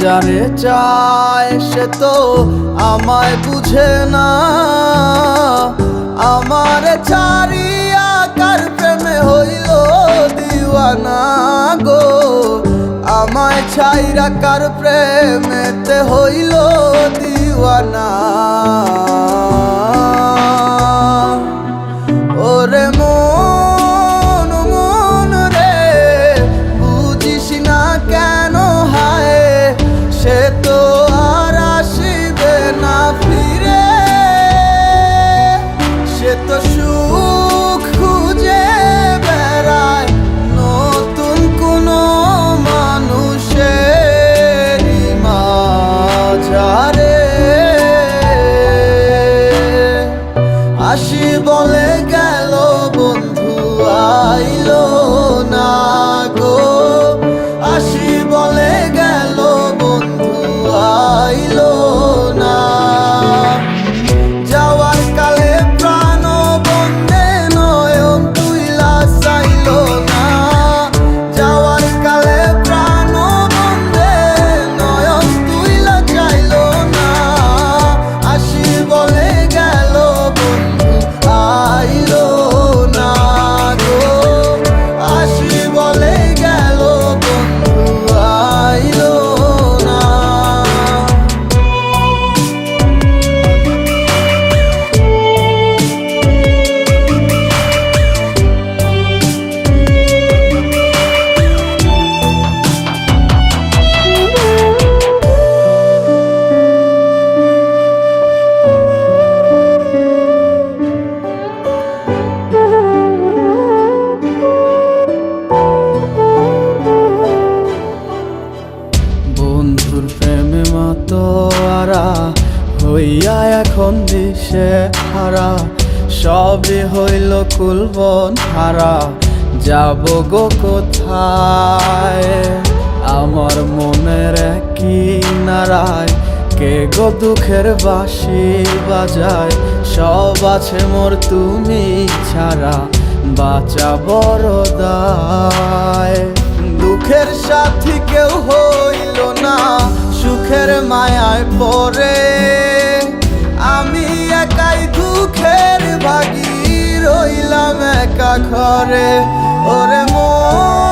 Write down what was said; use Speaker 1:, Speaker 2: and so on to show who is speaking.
Speaker 1: যারে চায় সে তো আমায় বুঝে না, আমার ছাড়িয়া কার প্রেমে হইল দিওয়ানা গো, আমায় ছাইরা কার প্রেমেতে হইল দিওয়ানা। ওরে মন মন রে বুঝিস না কেন হায়, সে তো আর আসিবে না ফিরে, সে তো সুখ খুঁজে বেড়ায় নতুন কোনো মানুষের মাঝারে। আসি বলে গেল বন্ধু আইলো না গো, আসি বলে গেল বন্ধু আইলো না। যাওয়ার কালে প্রাণ বন্ধে নয়ন তুইলা চাইলো না, যাওয়ার কালে প্রাণ বন্ধে নয়ন তুইলা চাইলো না। আসি বলে গেল বন্ধু আইলো না গো, আসি বলে গেল বন্ধু আইলো না। বন্ধুর প্রেমে মাতোয়ারা হইয়া এখন দিশে হারা, সবে হইল কুলবন হারা, যাব গো কোথায়। আমার মনের কিনারায় কে গো দুঃখের বাঁশি বাজায়, সব আছে মোর তুমি ছাড়া বাঁচা বড় দায়। দুঃখের সাথী কেউ হইল না সুখের মায়ায় পড়ে, আমি একাই দুঃখের ভাগী রইলাম একা ঘরে। ওরে মন